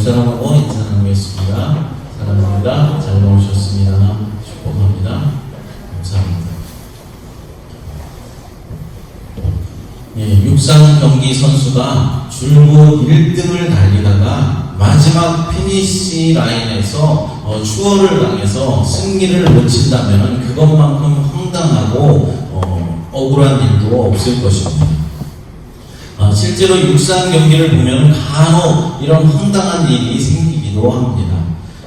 사람하고 인사 나누겠습니다. 사랑합니다. 잘 나오셨습니다. 축복합니다. 감사합니다. 육상 경기 선수가 줄곧 1등을 달리다가 마지막 피니시 라인에서 추월을 당해서 승리를 놓친다면 그것만큼 황당하고 억울한 일도 없을 것입니다. 실제로 육상 경기를 보면 간혹 이런 황당한 일이 생기기도 합니다.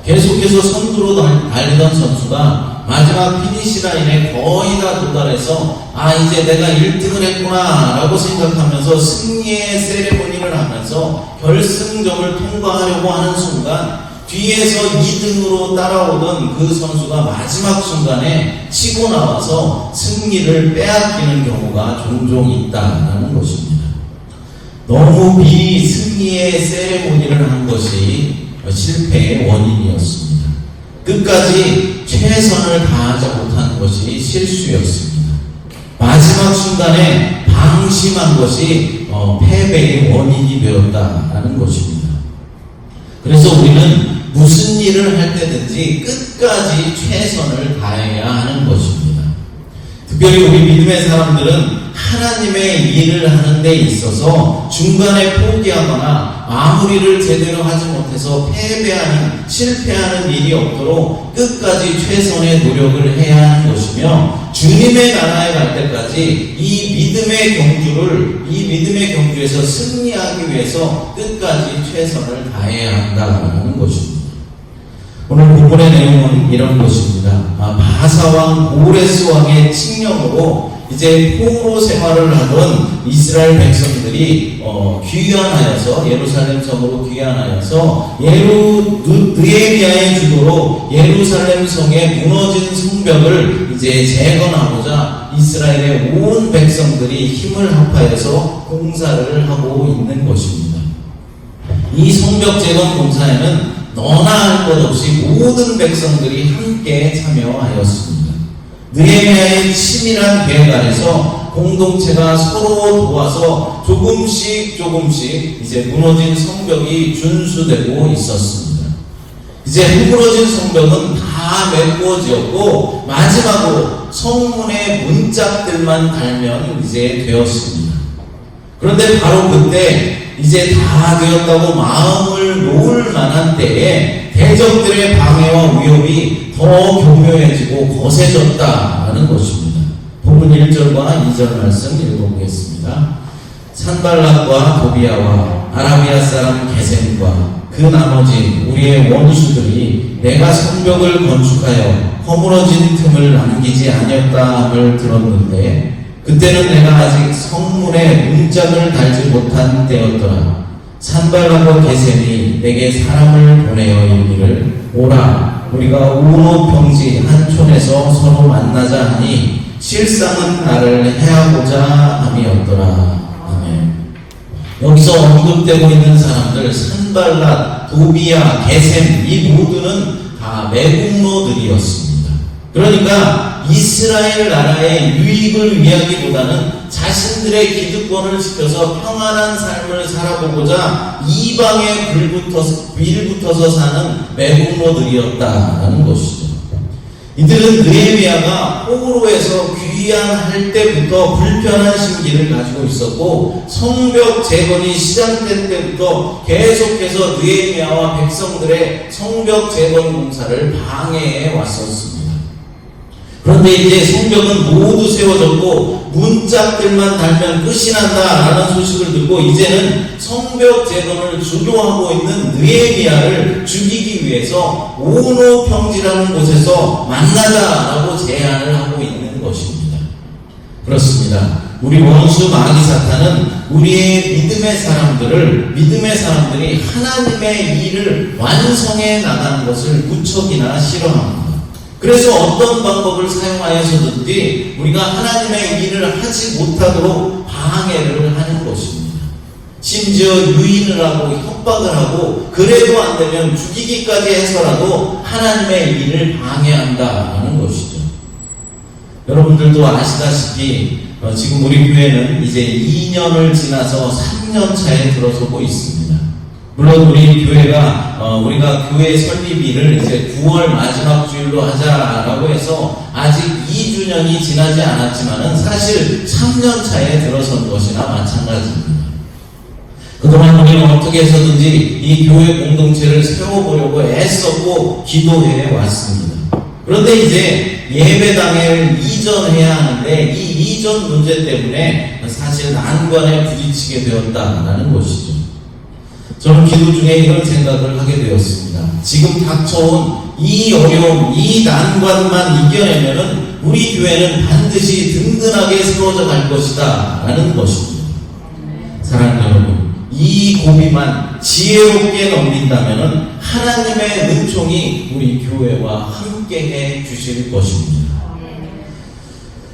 계속해서 선두로 달리던 선수가 마지막 피니시 라인에 거의 다 도달해서 이제 내가 1등을 했구나 라고 생각하면서 승리의 세레모니를 하면서 결승점을 통과하려고 하는 순간 뒤에서 2등으로 따라오던 그 선수가 마지막 순간에 치고 나와서 승리를 빼앗기는 경우가 종종 있다는 것입니다. 너무 미리 승리의 세레모니를 한 것이 실패의 원인이었습니다. 끝까지 최선을 다하지 못한 것이 실수였습니다. 마지막 순간에 방심한 것이 패배의 원인이 되었다는 것입니다. 그래서 우리는 무슨 일을 할 때든지 끝까지 최선을 다해야 하는 것입니다. 특별히 우리 믿음의 사람들은 하나님의 일을 하는 데 있어서 중간에 포기하거나 마무리를 제대로 하지 못해서 패배하는, 실패하는 일이 없도록 끝까지 최선의 노력을 해야 하는 것이며, 주님의 나라에 갈 때까지 이 믿음의 경주에서 승리하기 위해서 끝까지 최선을 다해야 한다는 것입니다. 오늘 본문의 내용은 이런 것입니다. 바사왕 고레스 왕의 칙령으로 이제 포로 생활을 하던 이스라엘 백성들이 귀환하여서 예루살렘 성으로 귀환하여서 느헤미야의 주도로 예루살렘 성의 무너진 성벽을 이제 재건하고자 이스라엘의 온 백성들이 힘을 합하여서 공사를 하고 있는 것입니다. 이 성벽 재건 공사에는 너나 할 것 없이 모든 백성들이 함께 참여하였습니다. 느헤미야의 치밀한 계획 아래서 공동체가 서로 도와서 조금씩 이제 무너진 성벽이 준수되고 있었습니다. 이제 허물어진 성벽은 다 메꾸어지었고 마지막으로 성문의 문짝들만 달면 이제 되었습니다. 그런데 바로 그때 이제 다 되었다고 마음을 놓을 만한 때에 대적들의 방해와 위협이 더 교묘해지고 거세졌다는 것입니다. 본문 1절과 2절 말씀 읽어보겠습니다. 산발락과 도비아와 아라비아 사람 게셈과 그 나머지 우리의 원수들이 내가 성벽을 건축하여 허물어진 틈을 남기지 아니었다함을 들었는데 그때는 내가 아직 성문에 문짝을 달지 못한 때였더라. 산발락과 게셈이 내게 사람을 보내어 이르기를 오라 우리가 우노 평지 한 촌에서 서로 만나자 하니 실상은 나를 해하고자 함이었더라. 아멘. 여기서 언급되고 있는 사람들 산발락, 도비아, 게셈 이 모두는 다 매국노들이었습니다. 그러니까 이스라엘 나라의 유익을 위하기보다는 자신들의 기득권을 지켜서 평안한 삶을 살아보고자 이방에 빌붙어서 사는 매국노들이었다는 것이죠. 이들은 느헤미야가 포로에서 귀환할 때부터 불편한 심기를 가지고 있었고 성벽 재건이 시작된 때부터 계속해서 느헤미야와 백성들의 성벽 재건 공사를 방해해 왔었습니다. 그런데 이제 성벽은 모두 세워졌고 문짝들만 달면 끝이 난다라는 소식을 듣고 이제는 성벽 재건을 주도하고 있는 느헤미야를 죽이기 위해서 오노 평지라는 곳에서 만나자라고 제안을 하고 있는 것입니다. 그렇습니다. 우리 원수 마귀 사탄은 우리의 믿음의 사람들이 하나님의 일을 완성해 나가는 것을 무척이나 싫어합니다. 그래서 어떤 방법을 사용하여서든지 우리가 하나님의 일을 하지 못하도록 방해를 하는 것입니다. 심지어 유인을 하고 협박을 하고 그래도 안 되면 죽이기까지 해서라도 하나님의 일을 방해한다는 것이죠. 여러분들도 아시다시피 지금 우리 교회는 이제 2년을 지나서 3년 차에 들어서고 있습니다. 물론 우리 교회가 우리가 교회 설립일을 이제 9월 마지막 주일로 하자라고 해서 아직 2주년이 지나지 않았지만은 사실 3년 차에 들어선 것이나 마찬가지입니다. 그동안 우리는 어떻게 해서든지 이 교회 공동체를 세워보려고 애썼고 기도해 왔습니다. 그런데 이제 예배당을 이전해야 하는데 이 이전 문제 때문에 사실 난관에 부딪히게 되었다라는 것이죠. 저는 기도 중에 이런 생각을 하게 되었습니다. 지금 닥쳐온 이 어려움, 이 난관만 이겨내면은 우리 교회는 반드시 든든하게 세워져 갈 것이다 라는 것입니다. 사랑하는 여러분, 이 고비만 지혜롭게 넘긴다면은 하나님의 은총이 우리 교회와 함께해 주실 것입니다.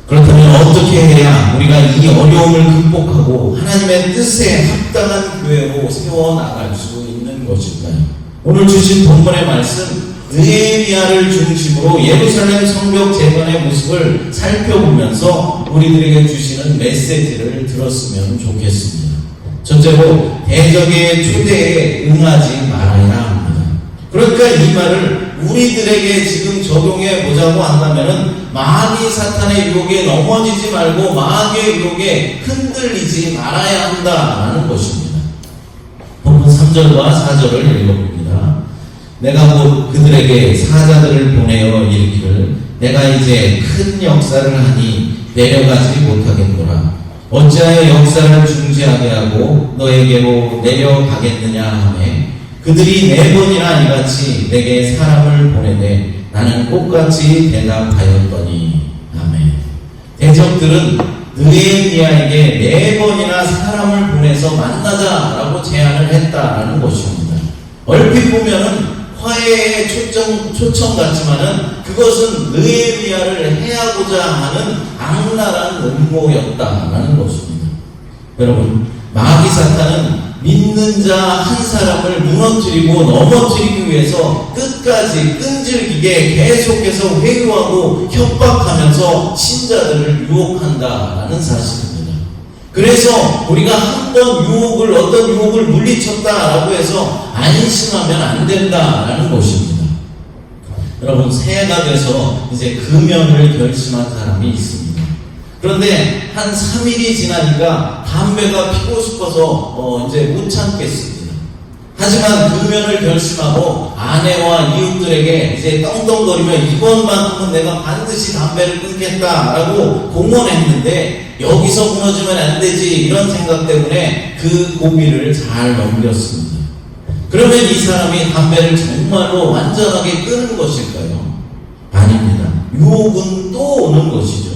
그렇다면 어떻게 해야 우리가 이 어려움을 극복하고 하나님의 뜻에 합당한 교회로 세워나갈 수 있는 것일까요? 오늘 주신 본문의 말씀 느헤미야를 중심으로 예루살렘 성벽 재건의 모습을 살펴보면서 우리들에게 주시는 메시지를 들었으면 좋겠습니다. 첫째로 대적의 초대에 응하지 말아야 합니다. 그러니까 이 말을 우리들에게 지금 적용해 보자고 한다면은 마귀 사탄의 유혹에 넘어지지 말고 마귀의 유혹에 흔들리지 말아야 한다라는 것입니다. 본문 3절과 4절을 읽어봅니다. 내가 곧 그들에게 사자들을 보내어 이르기를 내가 이제 큰 역사를 하니 내려가지 못하겠노라. 어찌하여 역사를 중지하게 하고 너에게로 내려가겠느냐 하매 그들이 4번이나 이같이 내게 사람을 보내되 나는 꽃같이 대답하였더니 아멘. 대적들은 느헤미야에게 4번이나 사람을 보내서 만나자라고 제안을 했다라는 것입니다. 얼핏 보면은 화해의 초청 같지만은 그것은 느헤미야를 해하고자 하는 악랄한 음모였다라는 것입니다. 여러분, 마귀 사탄은 믿는 자 한 사람을 무너뜨리고 넘어뜨리기 위해서 끝까지 끈질기게 계속해서 회유하고 협박하면서 신자들을 유혹한다라는 사실입니다. 그래서 우리가 한번 어떤 유혹을 물리쳤다라고 해서 안심하면 안 된다라는 것입니다. 여러분, 새해가 돼서 이제 금연을 결심한 사람이 있습니다. 그런데 한 3일이 지나니까 담배가 피고 싶어서 이제 못 참겠습니다. 하지만 금연을 결심하고 아내와 이웃들에게 이제 떵떵거리며 이번만큼은 내가 반드시 담배를 끊겠다라고 공언했는데 여기서 무너지면 안 되지 이런 생각 때문에 그 고비를 잘 넘겼습니다. 그러면 이 사람이 담배를 정말로 완전하게 끊은 것일까요? 아닙니다. 유혹은 또 오는 것이죠.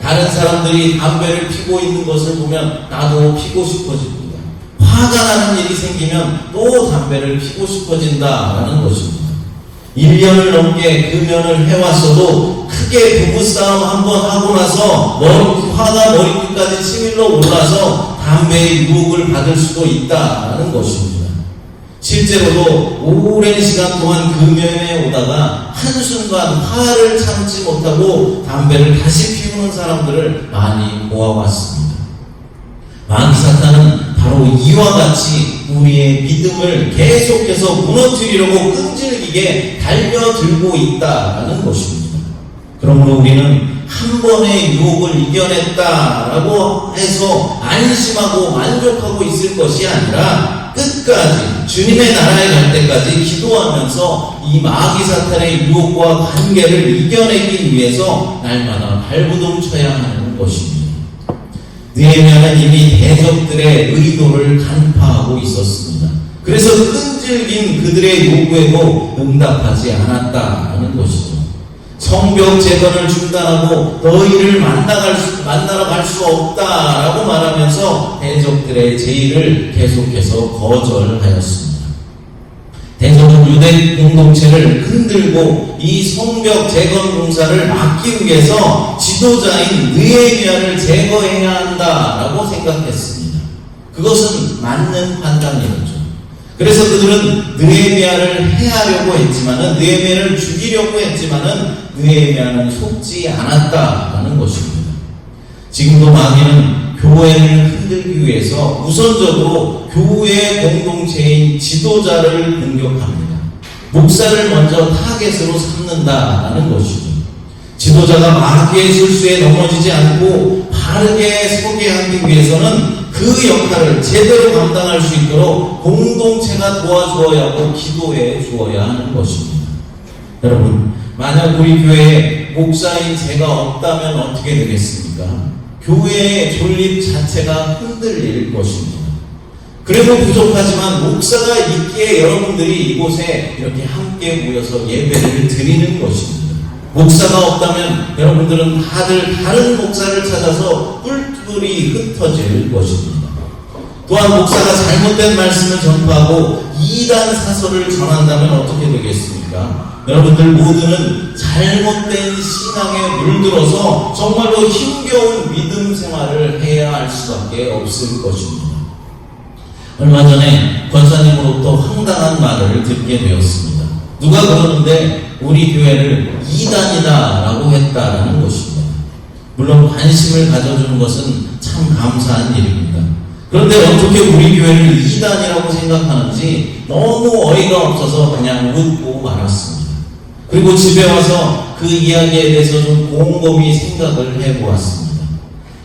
다른 사람들이 담배를 피고 있는 것을 보면 나도 피고 싶어집니다. 화가 나는 일이 생기면 또 담배를 피고 싶어진다라는 것입니다. 1년을 넘게 금연을 해왔어도 크게 부부싸움 한번 하고 나서 화가 머리끝까지 치밀러 올라서 담배의 유혹을 받을 수도 있다라는 것입니다. 실제로도 오랜 시간 동안 금연에 오다가 한순간 화를 참지 못하고 담배를 다시 피우는 사람들을 많이 보아왔습니다. 마귀 사탄은 바로 이와 같이 우리의 믿음을 계속해서 무너뜨리려고 끈질기게 달려들고 있다는 것입니다. 그러므로 우리는 한 번의 유혹을 이겨냈다라고 해서 안심하고 만족하고 있을 것이 아니라 끝까지 주님의 나라에 갈 때까지 기도하면서 이 마귀 사탄의 유혹과 관계를 이겨내기 위해서 날마다 발부둥 쳐야 하는 것입니다. 느헤미야는 이미 대적들의 의도를 간파하고 있었습니다. 그래서 끈질긴 그들의 요구에도 응답하지 않았다는 것이죠. 성벽 재건을 중단하고 너희를 만나러 갈 수 없다라고 말하면서 대적들의 제의를 계속해서 거절하였습니다. 대적은 유대 공동체를 흔들고 이 성벽 재건 공사를 막기 위해서 지도자인 느헤미야를 제거해야 한다라고 생각했습니다. 그것은 맞는 판단이었죠. 그래서 그들은 느헤미야를 해하려고 했지만은 느헤미야를 죽이려고 했지만은 느헤미야는 속지 않았다라는 것입니다. 지금도 마귀는 교회를 흔들기 위해서 우선적으로 교회 공동체인 지도자를 공격합니다. 목사를 먼저 타겟으로 삼는다라는 것이죠. 지도자가 마귀의 실수에 넘어지지 않고 바르게 서게 하기 위해서는 그 역할을 제대로 감당할 수 있도록 공동체가 도와주어야 하고 기도해 주어야 하는 것입니다. 여러분, 만약 우리 교회에 목사인 제가 없다면 어떻게 되겠습니까? 교회의 존립 자체가 흔들릴 것입니다. 그래도 부족하지만 목사가 있기에 여러분들이 이곳에 이렇게 함께 모여서 예배를 드리는 것입니다. 목사가 없다면 여러분들은 다들 다른 목사를 찾아서 뿔뿔이 흩어질 것입니다. 또한 목사가 잘못된 말씀을 전파하고 이단 사설을 전한다면 어떻게 되겠습니까? 여러분들 모두는 잘못된 신앙에 물들어서 정말로 힘겨운 믿음 생활을 해야 할 수밖에 없을 것입니다. 얼마 전에 권사님으로부터 황당한 말을 듣게 되었습니다. 누가 그러는데 우리 교회를 이단이다라고 했다라는 것입니다. 물론 관심을 가져주는 것은 참 감사한 일입니다. 그런데 어떻게 우리 교회를 이단이라고 생각하는지 너무 어이가 없어서 그냥 웃고 말았습니다. 그리고 집에 와서 그 이야기에 대해서 좀 곰곰이 생각을 해보았습니다.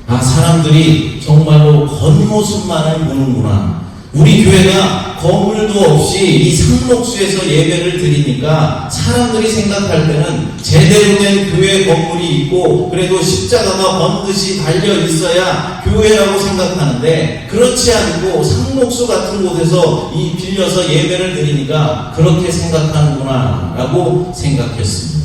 아, 사람들이 정말로 겉모습만을 보는구나. 우리 교회가 건물도 없이 이 상록수에서 예배를 드리니까 사람들이 생각할 때는 제대로 된 교회 건물이 있고 그래도 십자가가 번듯이 달려 있어야 교회라고 생각하는데, 그렇지 않고 상록수 같은 곳에서 이 빌려서 예배를 드리니까 그렇게 생각하는구나 라고 생각했습니다.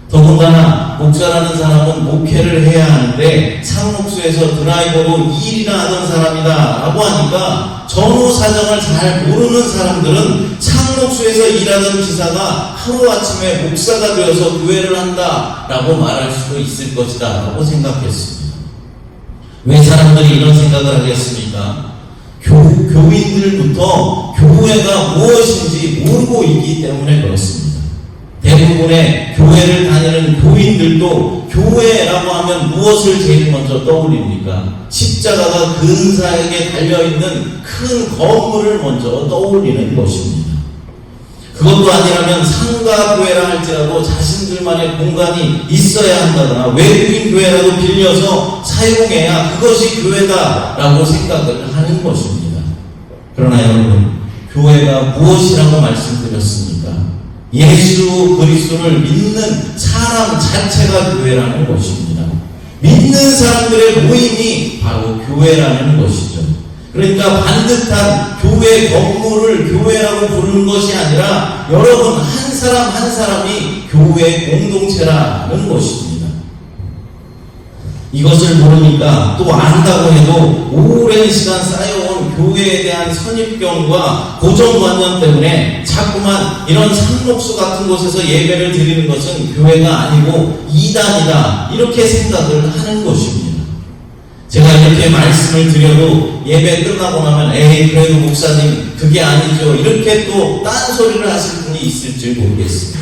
더군다나 목사라는 사람은 목회를 해야 하는데 상록수에서 드라이버로 일이나 하던 사람이다 라고 하니까 전후 사정을 잘 모르는 사람들은 상록수에서 일하던 기사가 하루아침에 목사가 되어서 교회를 한다 라고 말할 수도 있을 것이다 라고 생각했습니다. 왜 사람들이 이런 생각을 하겠습니까? 교인들부터 교회가 무엇인지 모르고 있기 때문에 그렇습니다. 대부분의 교회를 다니는 교인들도 교회라고 하면 무엇을 제일 먼저 떠올립니까? 십자가가 근사하게 달려있는 큰 건물을 먼저 떠올리는 것입니다. 그것도 아니라면 상가 교회라 할지라도 자신들만의 공간이 있어야 한다거나 외국인 교회라도 빌려서 사용해야 그것이 교회다라고 생각을 하는 것입니다. 그러나 여러분, 교회가 무엇이라고 말씀드렸습니까? 예수 그리스도를 믿는 사람 자체가 교회라는 것입니다. 믿는 사람들의 모임이 바로 교회라는 것이죠. 그러니까 반듯한 교회 건물을 교회라고 부르는 것이 아니라 여러분 한 사람 한 사람이 교회 공동체라는 것입니다. 이것을 모르니까 또 안다고 해도 오랜 시간 쌓여온 교회에 대한 선입견과 고정관념 때문에 자꾸만 이런 상록수 같은 곳에서 예배를 드리는 것은 교회가 아니고 이단이다 이렇게 생각을 하는 것입니다. 제가 이렇게 말씀을 드려도 예배 끝나고 나면 에이 그래도 목사님 그게 아니죠 이렇게 또 딴소리를 하실 분이 있을지 모르겠습니다.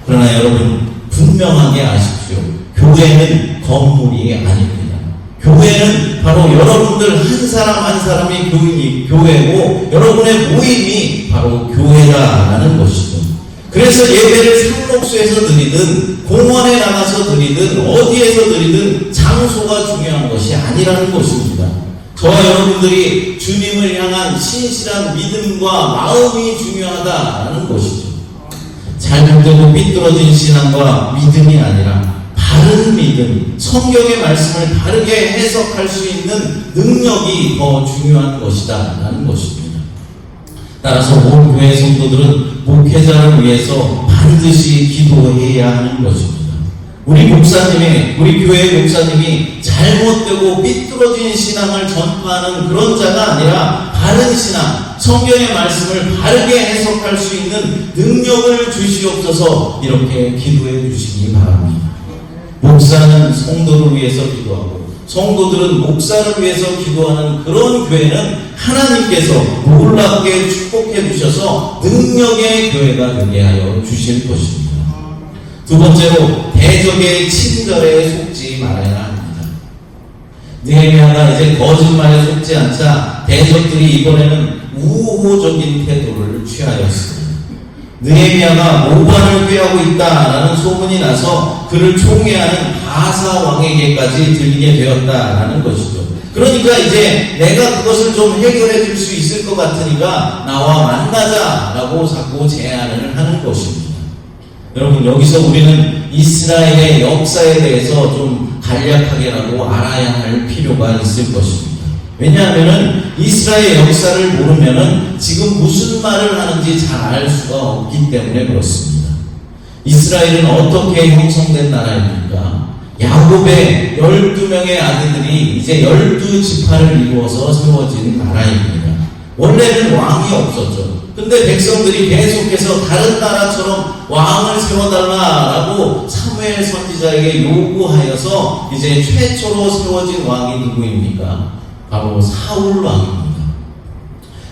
그러나 여러분 분명하게 아십시오. 교회는 건물이 아닙니다. 교회는 바로 여러분들 한 사람 한 사람이 교회고 여러분의 모임이 바로 교회다라는 것이죠. 그래서 예배를 상록수에서 드리든 공원에 나가서 드리든 어디에서 드리든 장소가 중요한 것이 아니라는 것입니다. 저와 여러분들이 주님을 향한 신실한 믿음과 마음이 중요하다라는 것이죠. 잘못되고 삐뚤어진 신앙과 믿음이 아니라 바른 믿음, 성경의 말씀을 바르게 해석할 수 있는 능력이 더 중요한 것이다 라는 것입니다. 따라서 온 교회 성도들은 목회자를 위해서 반드시 기도해야 하는 것입니다. 우리 교회 목사님이 잘못되고 삐뚤어진 신앙을 전파하는 그런 자가 아니라 바른 신앙, 성경의 말씀을 바르게 해석할 수 있는 능력을 주시옵소서 이렇게 기도해 주시기 바랍니다. 목사는 성도를 위해서 기도하고 성도들은 목사를 위해서 기도하는 그런 교회는 하나님께서 놀랍게 축복해 주셔서 능력의 교회가 되게 하여 주실 것입니다. 두 번째로 대적의 친절에 속지 말아야 합니다. 느헤미야가 이제 거짓말에 속지 않자 대적들이 이번에는 우호적인 태도를 취하였습니다. 느헤미야가 모반을 꾀하고 있다라는 소문이 나서 그를 총애하는 바사 왕에게까지 들리게 되었다라는 것이죠. 그러니까 이제 내가 그것을 좀 해결해 줄 수 있을 것 같으니까 나와 만나자라고 자꾸 제안을 하는 것입니다. 여러분, 여기서 우리는 이스라엘의 역사에 대해서 좀 간략하게라도 알아야 할 필요가 있을 것입니다. 왜냐하면 이스라엘 역사를 모르면 지금 무슨 말을 하는지 잘 알 수가 없기 때문에 그렇습니다. 이스라엘은 어떻게 형성된 나라입니까? 야곱의 12명의 아들들이 이제 12지파를 이루어서 세워진 나라입니다. 원래는 왕이 없었죠. 근데 백성들이 계속해서 다른 나라처럼 왕을 세워달라라고 사무엘 선지자에게 요구하여서 이제 최초로 세워진 왕이 누구입니까? 바로 사울 왕입니다.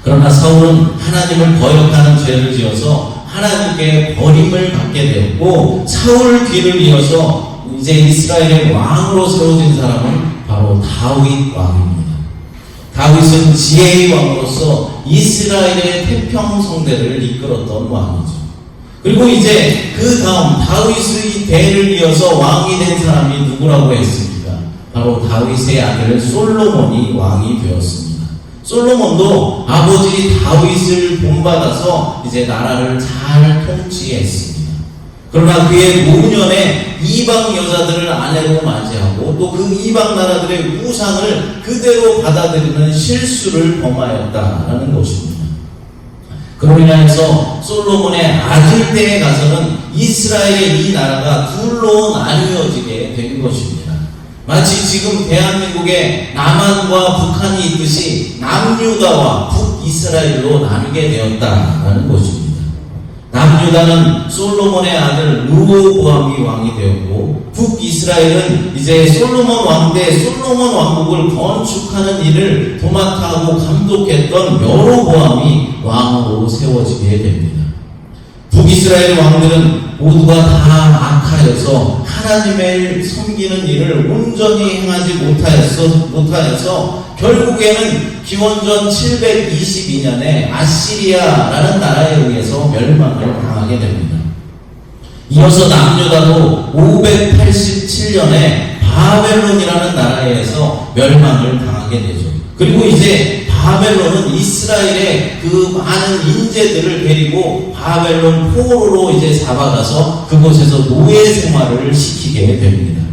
그러나 사울은 하나님을 거역하는 죄를 지어서 하나님께 버림을 받게 되었고, 사울 뒤를 이어서 이제 이스라엘의 왕으로 세워진 사람은 바로 다윗 왕입니다. 다윗은 지혜의 왕으로서 이스라엘의 태평성대를 이끌었던 왕이죠. 그리고 이제 그 다음 다윗의 대를 이어서 왕이 된 사람이 누구라고 했습니까? 바로 다윗의 아들 솔로몬이 왕이 되었습니다. 솔로몬도 아버지 다윗을 본받아서 이제 나라를 잘 통치했습니다. 그러나 그의 노년에 이방 여자들을 아내로 맞이하고 또 그 이방 나라들의 우상을 그대로 받아들이는 실수를 범하였다라는 것입니다. 그로 인하여서 솔로몬의 아들 때에 가서는 이스라엘의 이 나라가 둘로 나뉘어지게 된 것입니다. 마치 지금 대한민국에 남한과 북한이 있듯이 남유다와 북이스라엘로 나누게 되었다라는 것입니다. 남유다는 솔로몬의 아들 르호보암이 왕이 되었고, 북이스라엘은 이제 솔로몬 왕 때 솔로몬 왕국을 건축하는 일을 도맡아하고 감독했던 여로보암이 왕으로 세워지게 됩니다. 북이스라엘 왕들은 모두가 다 악하여서 하나님을 섬기는 일을 온전히 행하지 못하여서 결국에는 기원전 722년에 아시리아라는 나라에 의해서 멸망을 당하게 됩니다. 이어서 남유다도 587년에 바벨론이라는 나라에서 멸망을 당하게 되죠. 그리고 이제 바벨론은 이스라엘의 그 많은 인재들을 데리고 바벨론 포로로 이제 잡아가서 그곳에서 노예 생활을 시키게 됩니다.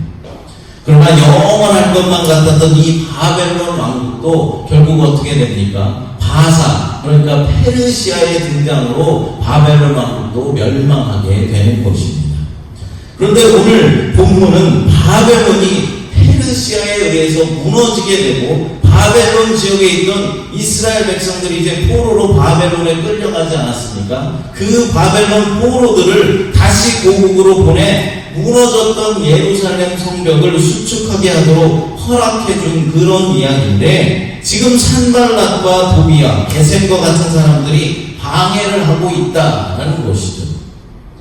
그러나 영원할 것만 같았던 이 바벨론 왕국도 결국 어떻게 됩니까? 바사, 그러니까 페르시아의 등장으로 바벨론 왕국도 멸망하게 되는 것입니다. 그런데 오늘 본문은 바벨론이 페르시아에 의해서 무너지게 되고 바벨론 지역에 있던 이스라엘 백성들이 이제 포로로 바벨론에 끌려가지 않았습니까? 그 바벨론 포로들을 다시 고국으로 보내 무너졌던 예루살렘 성벽을 수축하게 하도록 허락해준 그런 이야기인데, 지금 산발랏과 도비야, 게셈과 같은 사람들이 방해를 하고 있다라는 것이죠.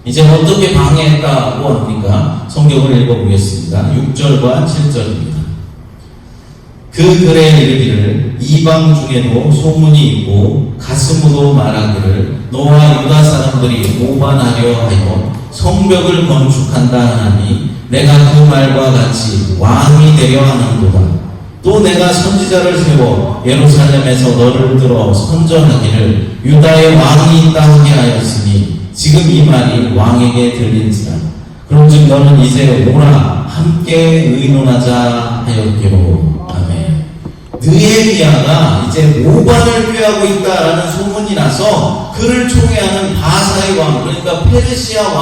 이제 어떻게 방해했다고 합니까? 성경을 읽어보겠습니다. 6절과 7절입니다. 그 글에 이르기를 이방 중에도 소문이 있고 가슴으로 말하기를 너와 유다 사람들이 모반하려 하여 성벽을 건축한다 하니 내가 그 말과 같이 왕이 되려 하는도다. 또 내가 선지자를 세워 예루살렘에서 너를 들어 선전하기를 유다의 왕이 있다 하게 하였으니 지금 이 말이 왕에게 들린지라. 그런즉 너는 이제 오라 함께 의논하자 하였기로. 아멘. 느헤미야가 이제 모반을 꾀하고 있다라는 소문이 나서 그를 총애하는 바사의 왕, 그러니까 페르시아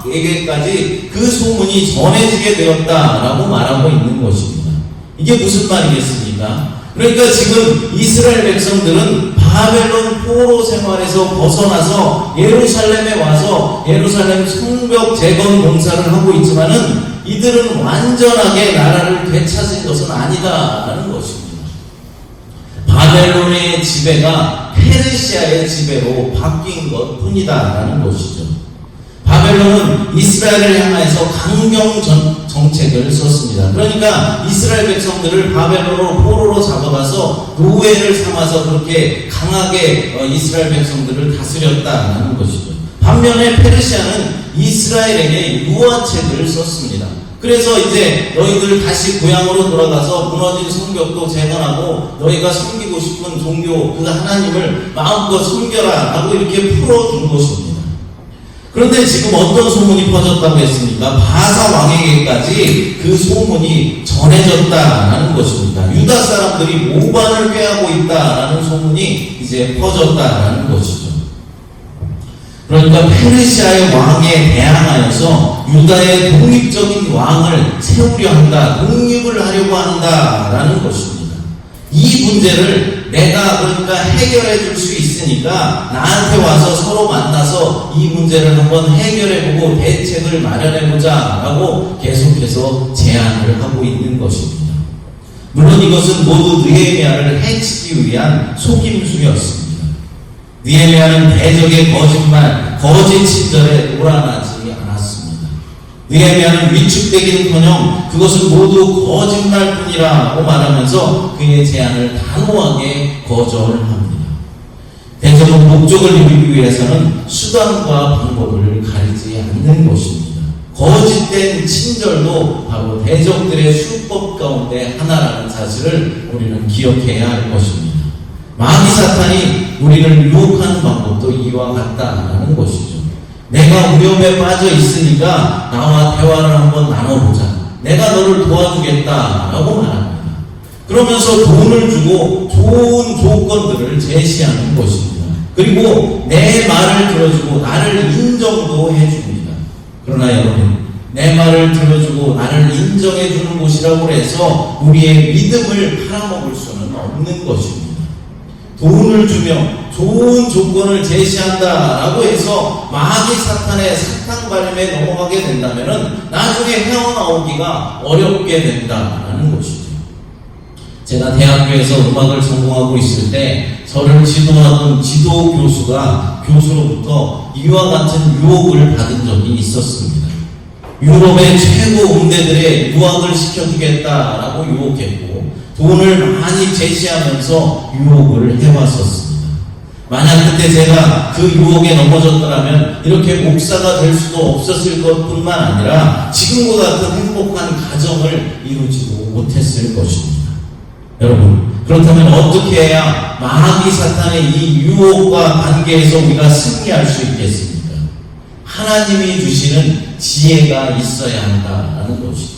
왕에게까지 그 소문이 전해지게 되었다라고 말하고 있는 것입니다. 이게 무슨 말이겠습니까? 그러니까 지금 이스라엘 백성들은 바벨론 포로 생활에서 벗어나서 예루살렘에 와서 예루살렘 성벽 재건 공사를 하고 있지만은 이들은 완전하게 나라를 되찾은 것은 아니다라는 것입니다. 바벨론의 지배가 페르시아의 지배로 바뀐 것 뿐이다라는 것이죠. 바벨론 바벨론은 이스라엘을 향해서 강경 정책을 썼습니다. 그러니까 이스라엘 백성들을 바벨론으로 포로로 잡아가서 노예를 삼아서 그렇게 강하게 이스라엘 백성들을 다스렸다는 것이죠. 반면에 페르시아는 이스라엘에게 유화책을 썼습니다. 그래서 이제 너희들 다시 고향으로 돌아가서 무너진 성벽도 재건하고 너희가 섬기고 싶은 종교 그 하나님을 마음껏 섬겨라 라고 이렇게 풀어준 것입니다. 그런데 지금 어떤 소문이 퍼졌다고 했습니까? 바사 왕에게까지 그 소문이 전해졌다라는 것입니다. 유다 사람들이 모반을 꾀하고 있다라는 소문이 이제 퍼졌다라는 것이죠. 그러니까 페르시아의 왕에 대항하여서 유다의 독립적인 왕을 세우려 한다, 독립을 하려고 한다라는 것입니다. 이 문제를 내가 그러니까 해결해 줄 수 있으니까 나한테 와서 서로 만나서 이 문제를 한번 해결해보고 대책을 마련해보자 라고 계속해서 제안을 하고 있는 것입니다. 물론 이것은 모두 느헤미야를 해치기 위한 속임수였습니다. 느헤미야는 대적의 거짓말, 거짓 친절에 놀아나지 않았습니다. 느헤미야는 위축되기는커녕 그것은 모두 거짓말뿐이라고 말하면서 그의 제안을 단호하게 거절합니다. 대적은 목적을 이루기 위해서는 수단과 방법을 가리지 않는 것입니다. 거짓된 친절도 바로 대적들의 수법 가운데 하나라는 사실을 우리는 기억해야 할 것입니다. 마귀 사탄이 우리를 유혹하는 방법도 이와 같다라는 것이죠. 내가 위험에 빠져 있으니까 나와 대화를 한번 나눠보자. 내가 너를 도와주겠다라고 말합니다. 그러면서 돈을 주고 좋은 조건들을 제시하는 것입니다. 그리고 내 말을 들어주고 나를 인정도 해줍니다. 그러나 여러분, 내 말을 들어주고 나를 인정해주는 곳이라고 해서 우리의 믿음을 팔아먹을 수는 없는 것입니다. 돈을 주며 좋은 조건을 제시한다라고 해서 마귀 사탄의 사탕발림에 넘어가게 된다면 나중에 헤어나오기가 어렵게 된다라는 것이죠. 제가 대학교에서 음악을 전공하고 있을 때 저를 지도하던 지도 교수가 교수로부터 이와 같은 유혹을 받은 적이 있었습니다. 유럽의 최고 음대들의 유학을 시켜주겠다라고 유혹했고 돈을 많이 제시하면서 유혹을 해왔었습니다. 만약 그때 제가 그 유혹에 넘어졌더라면 이렇게 목사가 될 수도 없었을 것뿐만 아니라 지금과 같은 행복한 가정을 이루지도 못했을 것입니다. 여러분, 그렇다면 어떻게 해야 마귀 사탄의 이 유혹과 관계에서 우리가 승리할 수 있겠습니까? 하나님이 주시는 지혜가 있어야 한다는 것이죠.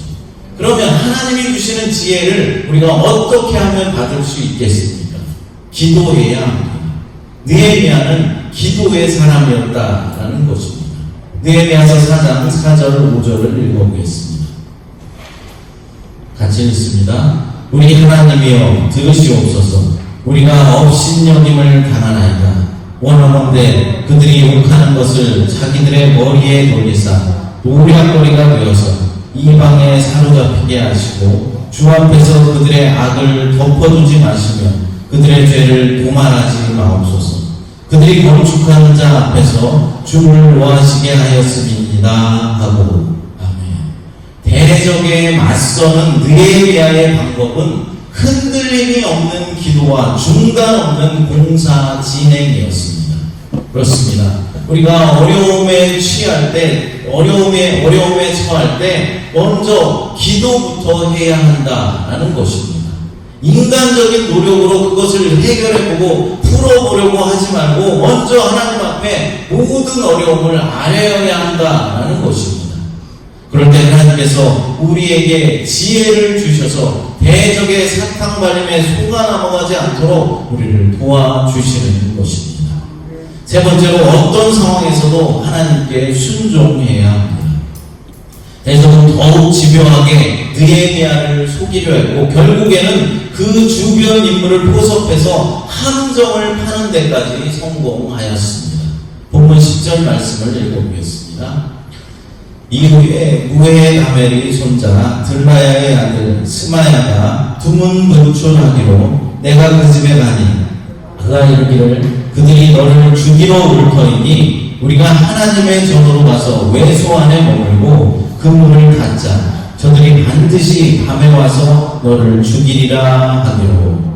그러면 하나님이 주시는 지혜를 우리가 어떻게 하면 받을 수 있겠습니까? 기도해야 합니다. 느헤미야는 기도의 사람이었다라는 것입니다. 느헤미야서 4장 4절 5절을 읽어보겠습니다. 같이 읽습니다. 우리 하나님이여 들으시옵소서. 우리가 업신여김을 당하나이다. 원하건대 그들이 욕하는 것을 자기들의 머리에 돌리사 노략거리가 되어서 이방에 사로잡히게 하시고 주 앞에서 그들의 악을 덮어두지 마시며 그들의 죄를 도말하지 마옵소서. 그들이 건축하는 자 앞에서 주를 노하시게 하였음이니이다 하고. 아멘. 대적에 맞서는 느헤미야의 방법은 흔들림이 없는 기도와 중단 없는 공사 진행이었습니다. 그렇습니다. 우리가 어려움에 처할 때 먼저 기도부터 해야 한다라는 것입니다. 인간적인 노력으로 그것을 해결해보고 풀어보려고 하지 말고 먼저 하나님 앞에 모든 어려움을 아뢰어야 한다라는 것입니다. 그럴 때 하나님께서 우리에게 지혜를 주셔서 대적의 사탕발림에 속아 넘어가지 않도록 우리를 도와주시는 것입니다. 세 번째로 어떤 상황에서도 하나님께 순종해야 합니다. 대적은 더욱 집요하게 느헤미야를 속이려 했고 결국에는 그 주변 인물을 포섭해서 함정을 파는 데까지 성공하였습니다. 본문 10절 말씀을 읽어보겠습니다. 이후에 무헤 다멜이 손자 들라야의 아들 스마야가 두문불출하기로 내가 그 집에 가니 그가 이르기를 그들이 너를 죽이러 올 터이니 우리가 하나님의 전으로 가서 외소 안에 머물고 그 문을 닫자. 저들이 반드시 밤에 와서 너를 죽이리라 하기로.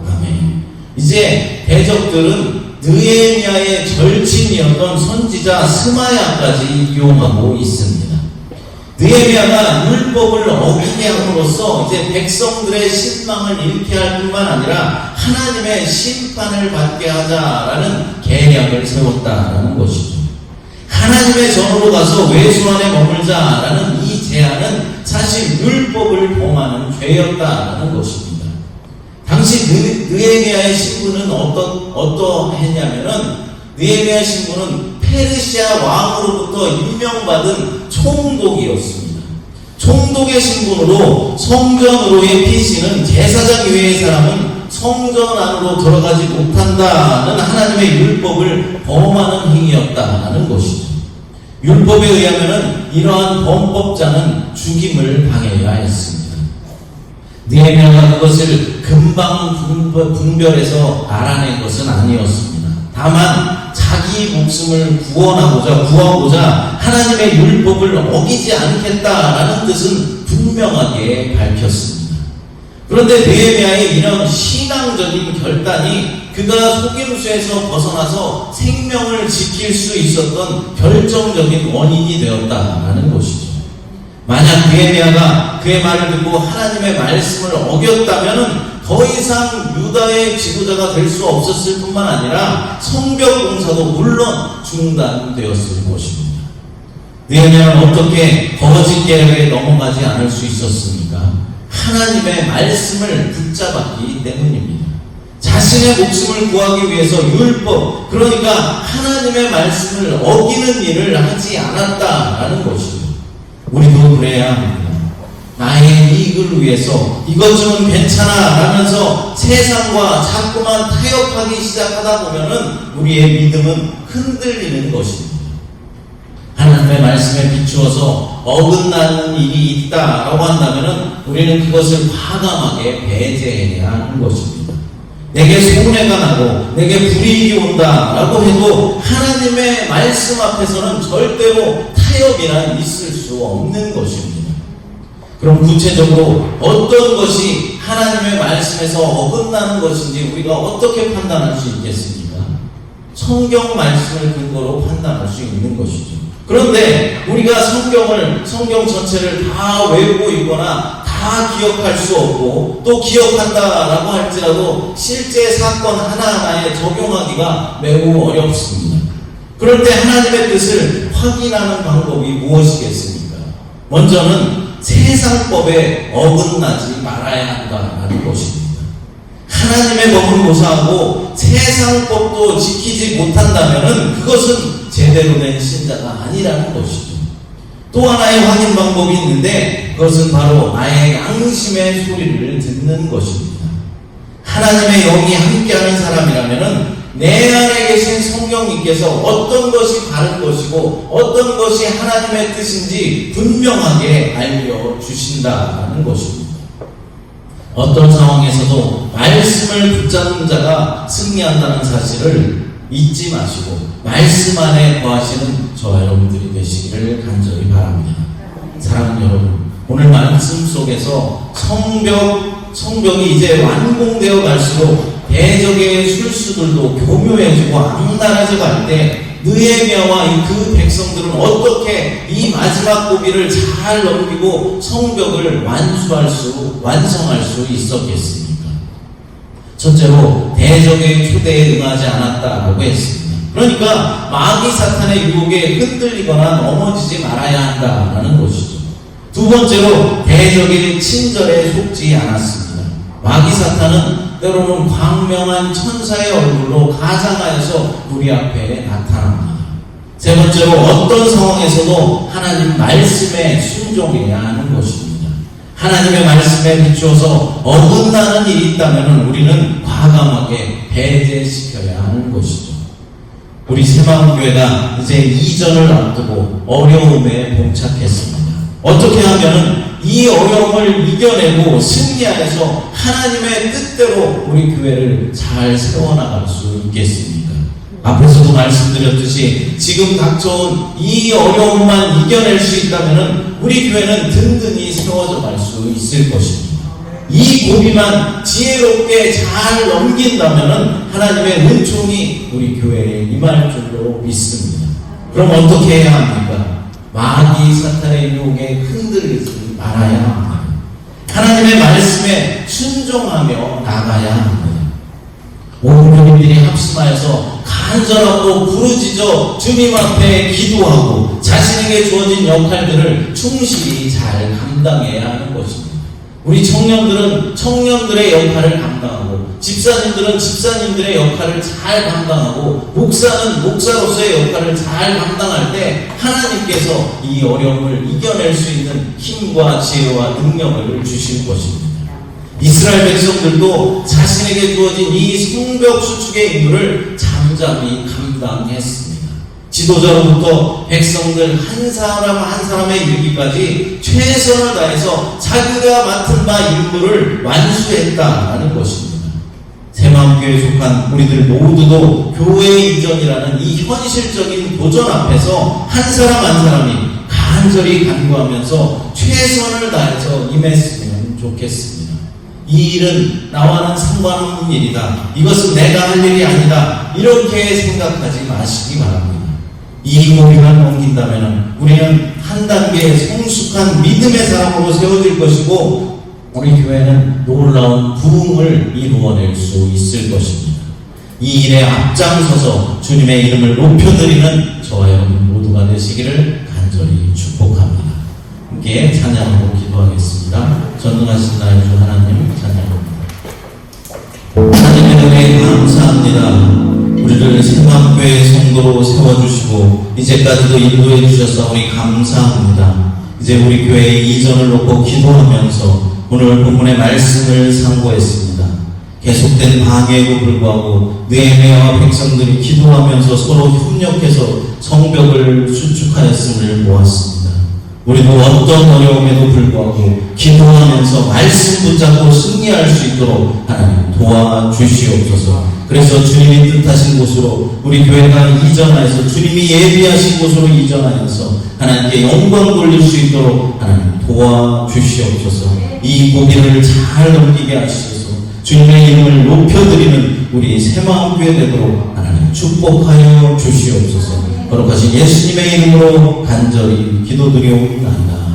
아멘. 이제 대적들은 느헤미야의 절친이었던 선지자 스마야까지 이용하고 있습니다. 느헤미야가 율법을 어기게 함으로써 이제 백성들의 신망을 잃게 할 뿐만 아니라 하나님의 심판을 받게 하자라는 계략을 세웠다라는 것이죠. 하나님의 전으로 가서 외소 안에 머물자라는 이 제안은 사실 율법을 범하는 죄였다라는 것입니다. 당시 느헤미야의 신분은 어떠했냐면은 느헤미야 신분은 페르시아 왕으로부터 임명받은 총독이었습니다. 총독의 신분으로 성전으로의 피신은 제사장 이외의 사람은 성전 안으로 들어가지 못한다는 하나님의 율법을 범하는 행위였다는 것이죠. 율법에 의하면 이러한 범법자는 죽임을 당해야 했습니다. 느헤미야가 그것을 금방 분별해서 알아낸 것은 아니었습니다. 다만 자기 목숨을 구하고자 하나님의 율법을 어기지 않겠다라는 뜻은 분명하게 밝혔습니다. 그런데 느헤미야의 이런 신앙적인 결단이 그가 속임수에서 벗어나서 생명을 지킬 수 있었던 결정적인 원인이 되었다라는 것이죠. 만약 느헤미야가 그의 말을 듣고 하나님의 말씀을 어겼다면 더 이상 유다의 지도자가 될 수 없었을 뿐만 아니라 성벽 공사도 물론 중단되었을 것입니다. 느헤미야는 어떻게 거짓 계략에 넘어가지 않을 수 있었습니까? 하나님의 말씀을 붙잡았기 때문입니다. 자신의 목숨을 구하기 위해서 율법, 그러니까 하나님의 말씀을 어기는 일을 하지 않았다라는 것이죠. 우리도 그래야 합니다. 나의 이익을 위해서 이것저것 괜찮아 라면서 세상과 자꾸만 타협하기 시작하다 보면은 우리의 믿음은 흔들리는 것입니다. 하나님의 말씀에 비추어서 어긋나는 일이 있다라고 한다면은 우리는 그것을 과감하게 배제해야 하는 것입니다. 내게 손해가 나고 내게 불이익이 온다라고 해도 하나님의 말씀 앞에서는 절대로 타협이란 있을 수 없는 것입니다. 그럼 구체적으로 어떤 것이 하나님의 말씀에서 어긋나는 것인지 우리가 어떻게 판단할 수 있겠습니까? 성경 말씀을 근거로 판단할 수 있는 것이죠. 그런데 우리가 성경 전체를 다 외우고 있거나 다 기억할 수 없고 또 기억한다라고 할지라도 실제 사건 하나하나에 적용하기가 매우 어렵습니다. 그럴 때 하나님의 뜻을 확인하는 방법이 무엇이겠습니까? 먼저는 세상법에 어긋나지 말아야 한다는 것입니다. 하나님의 법을 고사하고 세상법도 지키지 못한다면 그것은 제대로 된 신자가 아니라는 것이죠. 또 하나의 확인 방법이 있는데 그것은 바로 나의 양심의 소리를 듣는 것입니다. 하나님의 영이 함께하는 사람이라면 내 안에 계신 성령님께서 어떤 것이 바른 것이고 어떤 것이 하나님의 뜻인지 분명하게 알려주신다는 것입니다. 어떤 상황에서도 말씀을 붙잡는 자가 승리한다는 사실을 잊지 마시고 말씀 안에 거하시는 저와 여러분들이 되시기를 간절히 바랍니다. 사랑하는 여러분, 오늘 말씀 속에서 성벽이 이제 완공되어 갈수록 대적의 술수들도 교묘해지고 악랄해져 갈 때 느헤미야와 그 백성들은 어떻게 이 마지막 고비를 잘 넘기고 성벽을 완성할 수 있었겠습니까? 첫째로 대적의 초대에 응하지 않았다라고 했습니다. 그러니까 마귀 사탄의 유혹에 흔들리거나 넘어지지 말아야 한다라는 것이죠. 두 번째로 대적의 친절에 속지 않았습니다. 마귀 사탄은 때로는 광명한 천사의 얼굴로 가장하여서 우리 앞에 나타납니다. 세 번째로 어떤 상황에서도 하나님 말씀에 순종해야 하는 것입니다. 하나님의 말씀에 비추어서 어긋나는 일이 있다면 우리는 과감하게 배제시켜야 하는 것이죠. 우리 새마음교회가 이제 이전을 앞두고 어려움에 봉착했습니다. 어떻게 하면 이 어려움을 이겨내고 승리하여서 하나님의 뜻대로 우리 교회를 잘 세워나갈 수 있겠습니까? 앞에서도 말씀드렸듯이 지금 닥쳐온 이 어려움만 이겨낼 수 있다면 우리 교회는 든든히 세워져 갈 수 있을 것입니다. 이 고비만 지혜롭게 잘 넘긴다면 하나님의 은총이 우리 교회에 임할 줄로 믿습니다. 그럼 어떻게 해야 합니까? 마귀 사탄의 유혹에 흔들리지 말아야 합니다. 하나님의 말씀에 순종하며 나가야 합니다. 온 교인들이 합심하여서 간절하고 부르짖어 주님 앞에 기도하고 자신에게 주어진 역할들을 충실히 잘 감당해야 하는 것입니다. 우리 청년들은 청년들의 역할을 감당하고 집사님들은 집사님들의 역할을 잘 감당하고 목사는 목사로서의 역할을 잘 감당할 때 하나님께서 이 어려움을 이겨낼 수 있는 힘과 지혜와 능력을 주실 것입니다. 이스라엘 백성들도 자신에게 주어진 이 성벽 수축의 임무를 잠잠히 감당했습니다. 지도자로부터 백성들 한 사람 한 사람에 이르기까지 최선을 다해서 자기가 맡은 바 임무를 완수했다라는 것입니다. 새마음교회에 속한 우리들 모두도 교회 이전이라는 이 현실적인 도전 앞에서 한 사람 한 사람이 간절히 간구하면서 최선을 다해서 임했으면 좋겠습니다. 이 일은 나와는 상관없는 일이다. 이것은 내가 할 일이 아니다. 이렇게 생각하지 마시기 바랍니다. 이 고비만 넘긴다면 우리는 한 단계 성숙한 믿음의 사람으로 세워질 것이고 우리 교회는 놀라운 부흥을 이루어낼 수 있을 것입니다. 이 일에 앞장서서 주님의 이름을 높여드리는 저와 여러분 모두가 되시기를 간절히 축복합니다. 함께 찬양하고 기도하겠습니다. 전능하신 나의 주 하나님 찬양합니다. 하나님의 은혜에 감사합니다. 우리를 새마음교회 성도로 세워주시고 이제까지도 인도해 주셔서 감사합니다. 이제 우리 교회의 이전을 놓고 기도하면서 오늘 본문의 말씀을 상고했습니다. 계속된 방해에도 불구하고 느헤미야와 백성들이 기도하면서 서로 협력해서 성벽을 수축하였음을 보았습니다. 우리도 어떤 어려움에도 불구하고 기도하면서 말씀 붙잡고 승리할 수 있도록 하나님 도와주시옵소서. 그래서 주님이 뜻하신 곳으로 우리 교회가 이전하여서 주님이 예비하신 곳으로 이전하여서 하나님께 영광 돌릴 수 있도록 하나님 도와주시옵소서. 이 고비를 잘 넘기게 하시옵소서. 주님의 이름을 높여드리는 우리 새마음교회 되도록 하나님 축복하여 주시옵소서. 거룩하신 예수님의 이름으로 간절히 기도드리옵나이다.